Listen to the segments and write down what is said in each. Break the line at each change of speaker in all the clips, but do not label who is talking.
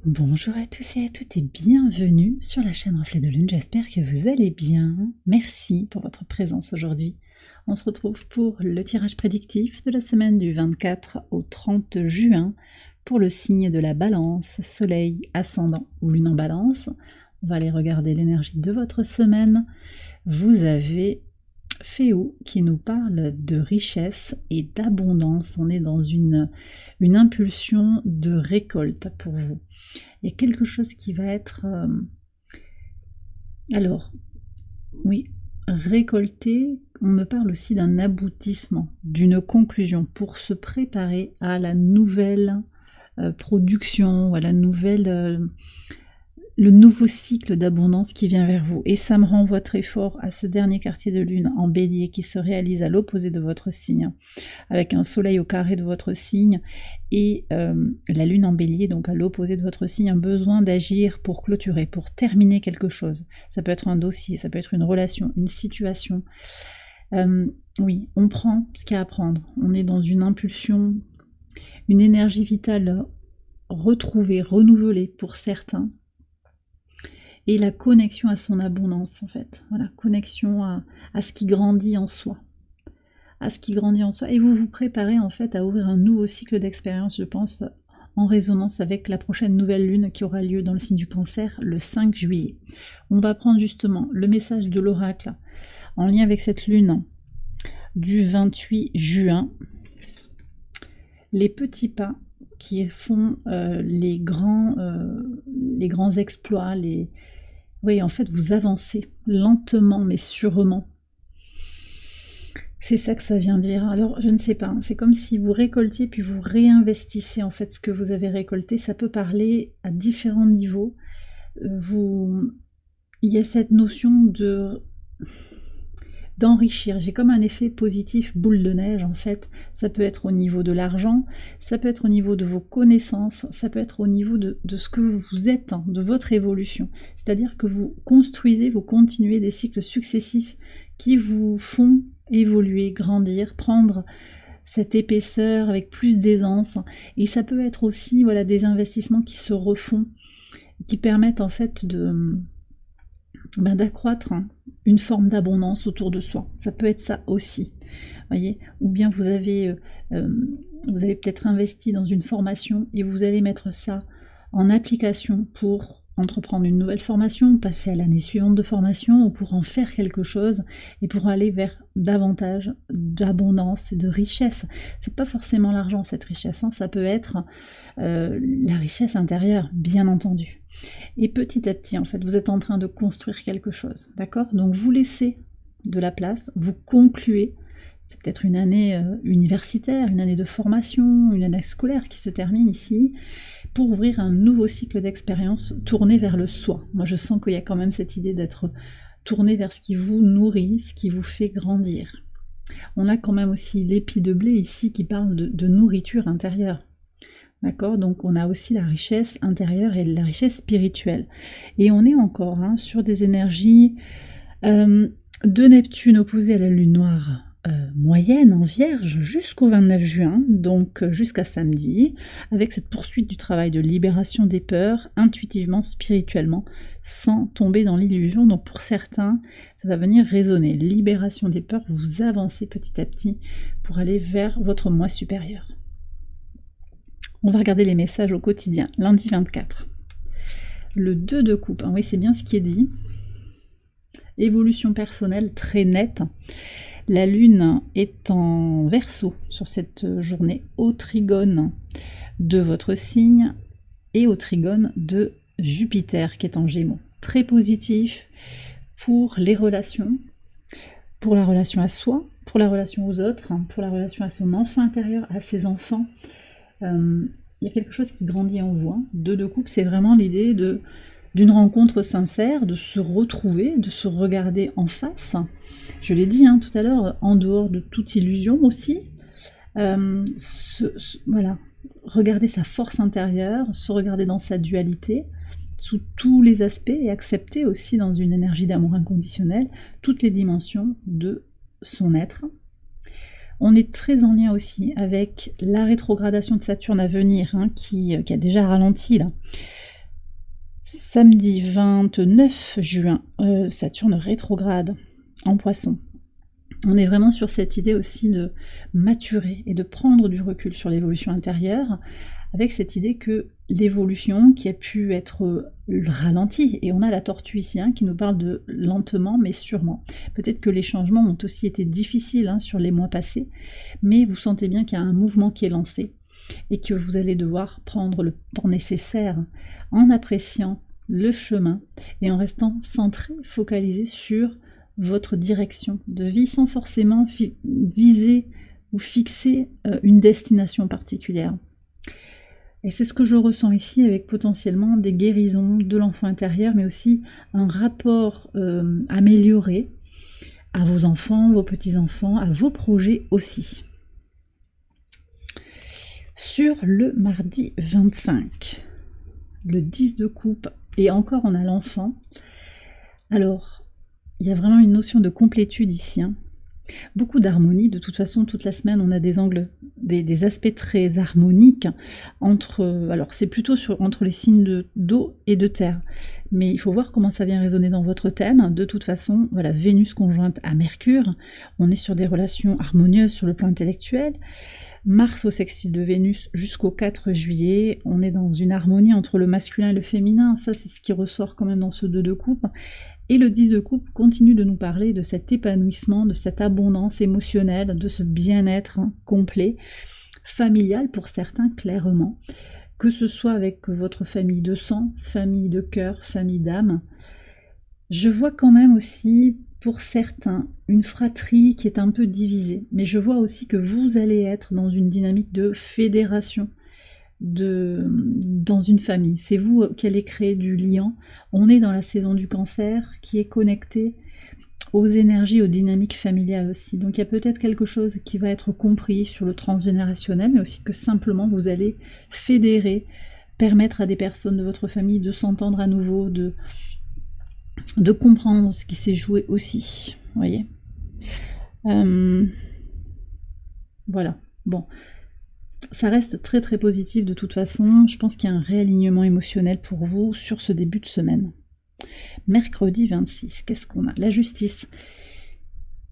Bonjour à tous et à toutes et bienvenue sur la chaîne Reflet de Lune, j'espère que vous allez bien. Merci pour votre présence aujourd'hui. On se retrouve pour le tirage prédictif de la semaine du 24 au 30 juin pour le signe de la Balance, Soleil, Ascendant ou Lune en Balance. On va aller regarder l'énergie de votre semaine. Vous avez Féo qui nous parle de richesse et d'abondance. On est dans une impulsion de récolte pour vous. Il y a quelque chose qui va être... Alors, oui, récolter, on me parle aussi d'un aboutissement, d'une conclusion pour se préparer à la nouvelle production, à la nouvelle... le nouveau cycle d'abondance qui vient vers vous. Et ça me renvoie très fort à ce dernier quartier de lune en bélier qui se réalise à l'opposé de votre signe, avec un soleil au carré de votre signe et la lune en bélier, donc à l'opposé de votre signe, un besoin d'agir pour clôturer, pour terminer quelque chose. Ça peut être un dossier, ça peut être une relation, une situation. Oui, on prend ce qu'il y a à prendre. On est dans une impulsion, une énergie vitale retrouvée, renouvelée pour certains. Et la connexion à son abondance, en fait. Voilà, connexion à ce qui grandit en soi. À ce qui grandit en soi. Et vous vous préparez, en fait, à ouvrir un nouveau cycle d'expérience, je pense, en résonance avec la prochaine nouvelle lune qui aura lieu dans le signe du Cancer le 5 juillet. On va prendre justement le message de l'oracle en lien avec cette lune du 28 juin. Les petits pas qui font les grands exploits, oui, en fait, vous avancez lentement mais sûrement. C'est ça que ça vient dire. Alors, je ne sais pas, c'est comme si vous récoltiez puis vous réinvestissez en fait ce que vous avez récolté. Ça peut parler à différents niveaux. Il y a cette notion d'enrichir. J'ai comme un effet positif boule de neige en fait. Ça peut être au niveau de l'argent, ça peut être au niveau de vos connaissances, ça peut être au niveau de ce que vous êtes, hein, de votre évolution. C'est-à-dire que vous construisez, vous continuez des cycles successifs qui vous font évoluer, grandir, prendre cette épaisseur avec plus d'aisance. Et ça peut être aussi voilà, des investissements qui se refont, qui permettent en fait d'accroître une forme d'abondance autour de soi. Ça peut être ça aussi, voyez. Ou bien vous avez peut-être investi dans une formation et vous allez mettre ça en application pour entreprendre une nouvelle formation, passer à l'année suivante de formation ou pour en faire quelque chose et pour aller vers davantage d'abondance et de richesse. C'est pas forcément l'argent cette richesse, hein. Ça peut être la richesse intérieure, bien entendu. Et petit à petit, en fait, vous êtes en train de construire quelque chose, d'accord? Donc vous laissez de la place, vous concluez, c'est peut-être une année universitaire, une année de formation, une année scolaire qui se termine ici, pour ouvrir un nouveau cycle d'expérience tourné vers le soi. Moi je sens qu'il y a quand même cette idée d'être tourné vers ce qui vous nourrit, ce qui vous fait grandir. On a quand même aussi l'épi de blé ici qui parle de nourriture intérieure. D'accord, donc on a aussi la richesse intérieure et la richesse spirituelle. Et on est encore sur des énergies de Neptune opposé à la lune noire moyenne en Vierge jusqu'au 29 juin, donc jusqu'à samedi, avec cette poursuite du travail de libération des peurs, intuitivement, spirituellement, sans tomber dans l'illusion. Donc pour certains, ça va venir résonner. Libération des peurs, vous avancez petit à petit pour aller vers votre moi supérieur. On va regarder les messages au quotidien, lundi 24. Le 2 de coupe, oui c'est bien ce qui est dit. Évolution personnelle très nette. La lune est en Verseau sur cette journée, au trigone de votre signe et au trigone de Jupiter qui est en Gémeaux. Très positif pour les relations, pour la relation à soi, pour la relation aux autres, pour la relation à son enfant intérieur, à ses enfants. Il y a quelque chose qui grandit en vous. 2 de coupe, c'est vraiment l'idée d'une rencontre sincère, de se retrouver, de se regarder en face. Je l'ai dit tout à l'heure, en dehors de toute illusion aussi. Voilà, regarder sa force intérieure, se regarder dans sa dualité, sous tous les aspects, et accepter aussi dans une énergie d'amour inconditionnel toutes les dimensions de son être. On est très en lien aussi avec la rétrogradation de Saturne à venir, qui a déjà ralenti là. Samedi 29 juin, Saturne rétrograde en Poisson. On est vraiment sur cette idée aussi de maturer et de prendre du recul sur l'évolution intérieure, avec cette idée que l'évolution qui a pu être ralentie, et on a la tortue ici qui nous parle de lentement mais sûrement. Peut-être que les changements ont aussi été difficiles sur les mois passés, mais vous sentez bien qu'il y a un mouvement qui est lancé et que vous allez devoir prendre le temps nécessaire en appréciant le chemin et en restant centré, focalisé sur votre direction de vie sans forcément viser ou fixer une destination particulière. Et c'est ce que je ressens ici avec potentiellement des guérisons de l'enfant intérieur, mais aussi un rapport amélioré à vos enfants, vos petits-enfants, à vos projets aussi. Sur le mardi 25, le 10 de coupe, et encore on a l'enfant. Alors, il y a vraiment une notion de complétude ici. Beaucoup d'harmonie, de toute façon toute la semaine on a des angles, des aspects très harmoniques entre, alors c'est plutôt entre les signes d'eau et de terre, mais il faut voir comment ça vient résonner dans votre thème. De toute façon, voilà, Vénus conjointe à Mercure, on est sur des relations harmonieuses sur le plan intellectuel. Mars au sextile de Vénus jusqu'au 4 juillet, on est dans une harmonie entre le masculin et le féminin, ça c'est ce qui ressort quand même dans ce 2 de coupe. Et le 10 de coupe continue de nous parler de cet épanouissement, de cette abondance émotionnelle, de ce bien-être complet, familial pour certains clairement, que ce soit avec votre famille de sang, famille de cœur, famille d'âme. Je vois quand même aussi pour certains une fratrie qui est un peu divisée, mais je vois aussi que vous allez être dans une dynamique de fédération, dans une famille. C'est vous qui allez créer du lien. On est dans la saison du cancer qui est connectée aux énergies, aux dynamiques familiales aussi. Donc il y a peut-être quelque chose qui va être compris sur le transgénérationnel, mais aussi que simplement vous allez fédérer, permettre à des personnes de votre famille de s'entendre à nouveau, de comprendre ce qui s'est joué aussi. Vous voyez, voilà. Bon. Ça reste très très positif de toute façon, je pense qu'il y a un réalignement émotionnel pour vous sur ce début de semaine. Mercredi 26, qu'est-ce qu'on a? La justice.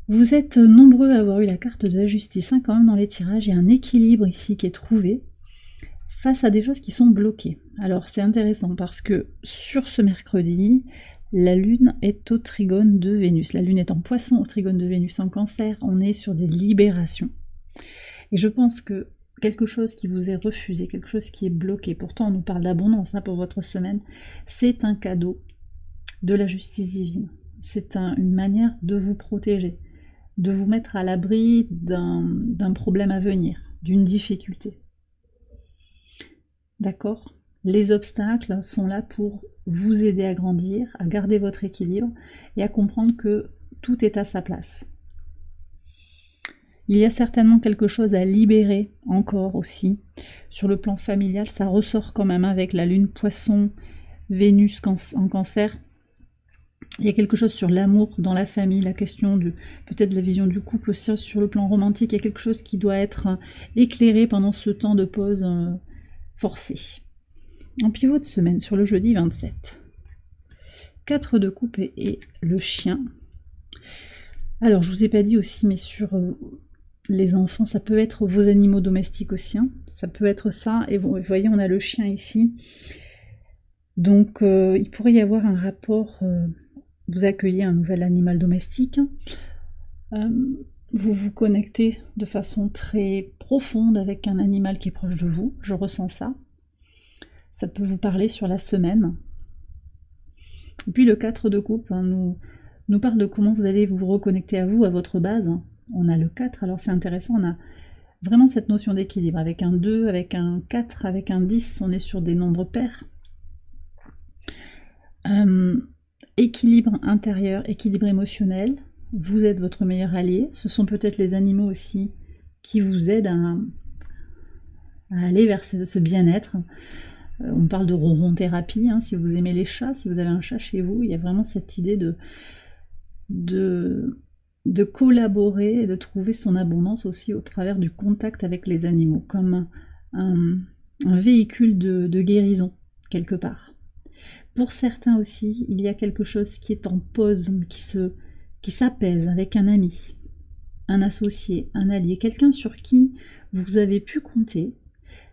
Vous êtes nombreux à avoir eu la carte de la justice, quand même dans les tirages, il y a un équilibre ici qui est trouvé face à des choses qui sont bloquées. Alors c'est intéressant parce que sur ce mercredi, la Lune est au trigone de Vénus. La Lune est en Poisson au trigone de Vénus en Cancer, on est sur des libérations. Et je pense que quelque chose qui vous est refusé, quelque chose qui est bloqué, pourtant on nous parle d'abondance pour votre semaine, c'est un cadeau de la justice divine. C'est une manière de vous protéger, de vous mettre à l'abri d'un problème à venir, d'une difficulté. D'accord ? Les obstacles sont là pour vous aider à grandir, à garder votre équilibre et à comprendre que tout est à sa place. Il y a certainement quelque chose à libérer encore aussi. Sur le plan familial, ça ressort quand même avec la Lune Poisson, Vénus en Cancer. Il y a quelque chose sur l'amour dans la famille, la question de peut-être la vision du couple aussi sur le plan romantique. Il y a quelque chose qui doit être éclairé pendant ce temps de pause forcé. En pivot de semaine, sur le jeudi 27. 4 de coupe et le chien. Alors, je vous ai pas dit aussi, mais sur les enfants, ça peut être vos animaux domestiques aussi, ça peut être ça, et vous voyez, on a le chien ici, donc il pourrait y avoir un rapport, vous accueillez un nouvel animal domestique, vous vous connectez de façon très profonde avec un animal qui est proche de vous, je ressens ça, ça peut vous parler sur la semaine. Et puis le 4 de coupe nous parle de comment vous allez vous reconnecter à vous, à votre base. On a le 4, alors c'est intéressant, on a vraiment cette notion d'équilibre, avec un 2, avec un 4, avec un 10, on est sur des nombres pairs. Équilibre intérieur, équilibre émotionnel, vous êtes votre meilleur allié, ce sont peut-être les animaux aussi qui vous aident à aller vers ce bien-être. On parle de ronron thérapie, si vous aimez les chats, si vous avez un chat chez vous, il y a vraiment cette idée de collaborer et de trouver son abondance aussi au travers du contact avec les animaux, comme un véhicule de guérison, quelque part. Pour certains aussi, il y a quelque chose qui est en pause, qui s'apaise avec un ami, un associé, un allié, quelqu'un sur qui vous avez pu compter.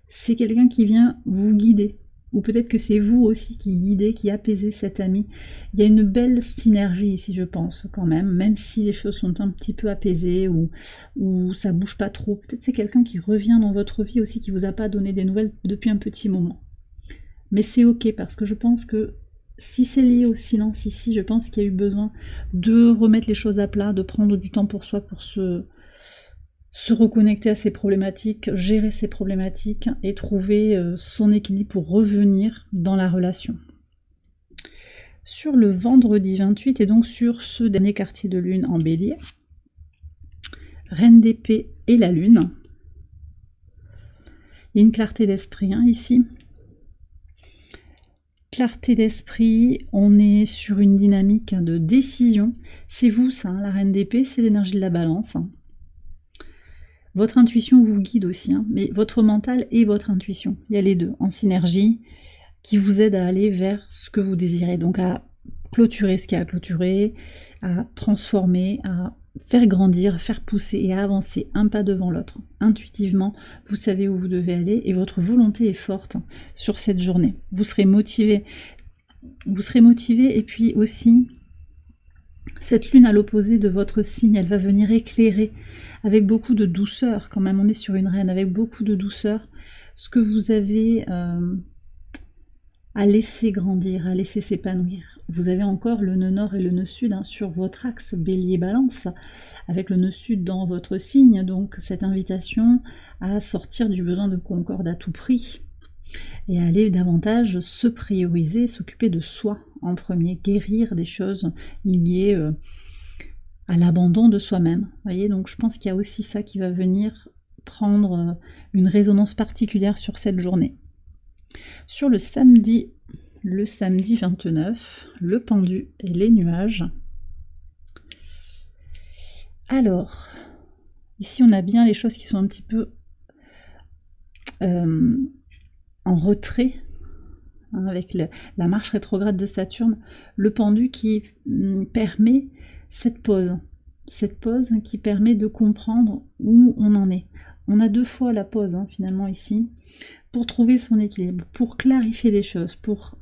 C'est quelqu'un qui vient vous guider. Ou peut-être que c'est vous aussi qui guidez, qui apaisez cet ami. Il y a une belle synergie ici, je pense, quand même si les choses sont un petit peu apaisées ou ça bouge pas trop. Peut-être c'est quelqu'un qui revient dans votre vie aussi, qui vous a pas donné des nouvelles depuis un petit moment. Mais c'est ok, parce que je pense que si c'est lié au silence ici, je pense qu'il y a eu besoin de remettre les choses à plat, de prendre du temps pour soi, pour se reconnecter à ses problématiques, gérer ses problématiques et trouver son équilibre pour revenir dans la relation. Sur le vendredi 28 et donc sur ce dernier quartier de lune en bélier, Reine d'épée et la lune. Il y a une clarté d'esprit ici. Clarté d'esprit, on est sur une dynamique de décision. C'est vous ça, la Reine d'épée, c'est l'énergie de la balance. Votre intuition vous guide aussi, mais votre mental et votre intuition, il y a les deux en synergie qui vous aident à aller vers ce que vous désirez, donc à clôturer ce qu'il y a à clôturer, à transformer, à faire grandir, à faire pousser et à avancer un pas devant l'autre. Intuitivement, vous savez où vous devez aller et votre volonté est forte sur cette journée. Vous serez motivé et puis aussi cette lune à l'opposé de votre signe, elle va venir éclairer avec beaucoup de douceur, quand même on est sur une reine, avec beaucoup de douceur, ce que vous avez à laisser grandir, à laisser s'épanouir. Vous avez encore le nœud nord et le nœud sud sur votre axe bélier-balance, avec le nœud sud dans votre signe, donc cette invitation à sortir du besoin de concorde à tout prix, et à aller davantage se prioriser, s'occuper de soi en premier, guérir des choses liées à l'abandon de soi-même. Voyez, donc je pense qu'il y a aussi ça qui va venir prendre une résonance particulière sur cette journée. Sur le samedi 29, le pendu et les nuages. Alors, ici on a bien les choses qui sont un petit peu en retrait, avec la marche rétrograde de Saturne, le pendu qui permet cette pause qui permet de comprendre où on en est. On a deux fois la pause finalement ici, pour trouver son équilibre, pour clarifier des choses, pour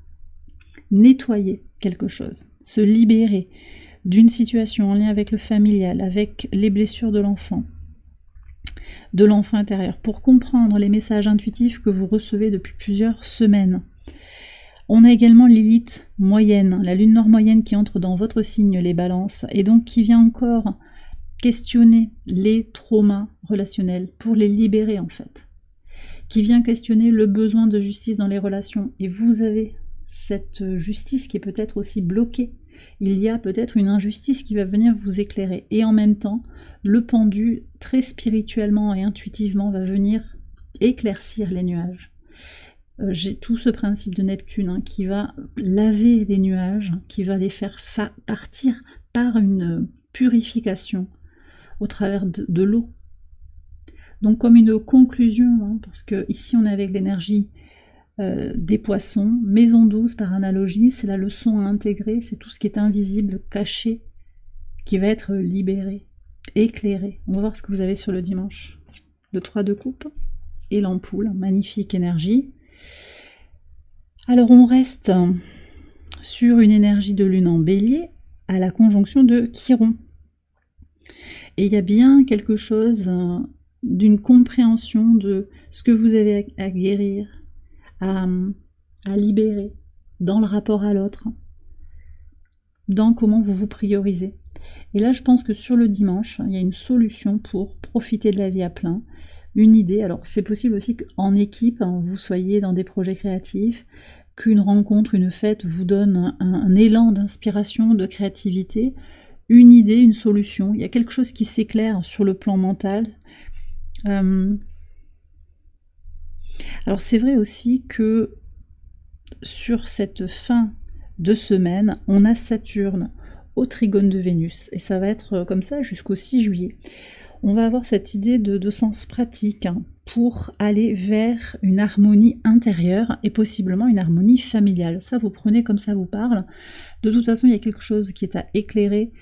nettoyer quelque chose, se libérer d'une situation en lien avec le familial, avec les blessures de l'enfant intérieur, pour comprendre les messages intuitifs que vous recevez depuis plusieurs semaines. On a également Lilith moyenne, la lune nord moyenne qui entre dans votre signe, les balances, et donc qui vient encore questionner les traumas relationnels pour les libérer en fait, qui vient questionner le besoin de justice dans les relations, et vous avez cette justice qui est peut-être aussi bloquée. Il y a peut-être une injustice qui va venir vous éclairer, et en même temps, le pendu, très spirituellement et intuitivement, va venir éclaircir les nuages. J'ai tout ce principe de Neptune qui va laver les nuages, qui va les faire partir par une purification au travers de l'eau. Donc comme une conclusion, parce que ici on est avec l'énergie des poissons, maison douce par analogie, c'est la leçon à intégrer, c'est tout ce qui est invisible, caché, qui va être libéré, éclairé. On va voir ce que vous avez sur le dimanche. Le 3 de coupe et l'ampoule, magnifique énergie. Alors on reste sur une énergie de lune en bélier à la conjonction de Chiron. Et il y a bien quelque chose d'une compréhension de ce que vous avez à guérir, à libérer dans le rapport à l'autre, dans comment vous vous priorisez. Et là je pense que sur le dimanche, il y a une solution pour profiter de la vie à plein, une idée. Alors c'est possible aussi qu'en équipe, vous soyez dans des projets créatifs, qu'une rencontre, une fête vous donne un élan d'inspiration, de créativité, une idée, une solution. Il y a quelque chose qui s'éclaire sur le plan mental. Alors c'est vrai aussi que sur cette fin de semaine, on a Saturne au trigone de Vénus, et ça va être comme ça jusqu'au 6 juillet. on va avoir cette idée de sens pratique hein, pour aller vers une harmonie intérieure et possiblement une harmonie familiale. Ça, vous prenez comme ça vous parle. De toute façon, il y a quelque chose qui est à éclairer.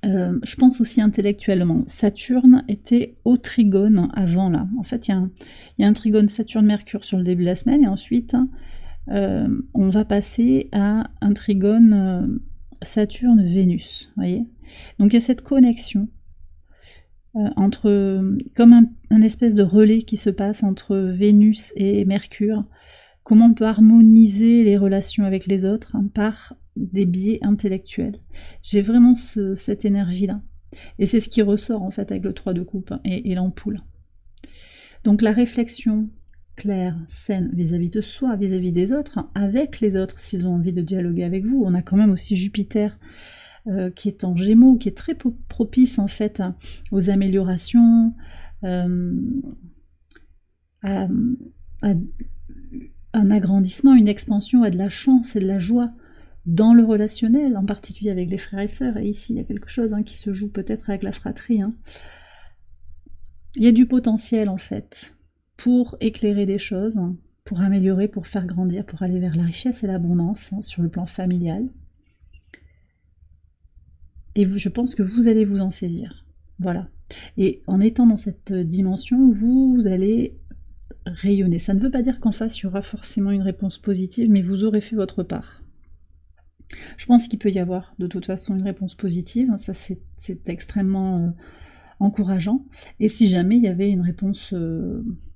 Je pense aussi intellectuellement. Saturne était au trigone avant là. En fait, il y a un trigone Saturne-Mercure sur le début de la semaine et ensuite on va passer à un trigone Saturne-Vénus. Voyez. Donc il y a cette connexion entre, comme un espèce de relais qui se passe entre Vénus et Mercure. Comment on peut harmoniser les relations avec les autres hein, par des biais intellectuels. J'ai vraiment cette énergie-là. Et c'est ce qui ressort en fait avec le 3 de coupe et l'ampoule. Donc la réflexion claire, saine vis-à-vis de soi, vis-à-vis des autres, hein, avec les autres s'ils ont envie de dialoguer avec vous. On a quand même aussi Jupiter qui est en Gémeaux, qui est très propice en fait aux améliorations, à un agrandissement, une expansion, à de la chance et de la joie dans le relationnel, en particulier avec les frères et sœurs. Et ici, il y a quelque chose hein, qui se joue peut-être avec la fratrie. Hein. Il y a du potentiel, en fait, pour éclairer des choses, hein, pour améliorer, pour faire grandir, pour aller vers la richesse et l'abondance hein, sur le plan familial. Et je pense que vous allez vous en saisir. Voilà. Et en étant dans cette dimension, vous allez rayonner. Ça ne veut pas dire qu'en face, il y aura forcément une réponse positive, mais vous aurez fait votre part. Je pense qu'il peut y avoir de toute façon une réponse positive, ça c'est extrêmement encourageant. Et si jamais il y avait une réponse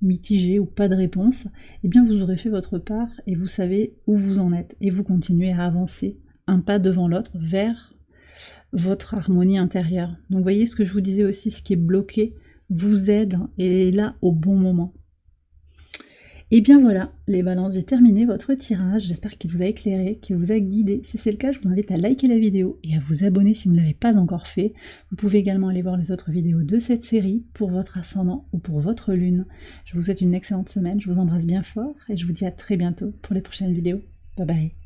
mitigée ou pas de réponse, eh bien vous aurez fait votre part et vous savez où vous en êtes. Et vous continuez à avancer un pas devant l'autre vers votre harmonie intérieure. Donc vous voyez ce que je vous disais aussi, ce qui est bloqué vous aide et est là au bon moment. Et bien voilà, les balances, j'ai terminé votre tirage, j'espère qu'il vous a éclairé, qu'il vous a guidé. Si c'est le cas, je vous invite à liker la vidéo et à vous abonner si vous ne l'avez pas encore fait. Vous pouvez également aller voir les autres vidéos de cette série pour votre ascendant ou pour votre lune. Je vous souhaite une excellente semaine, je vous embrasse bien fort et je vous dis à très bientôt pour les prochaines vidéos. Bye bye.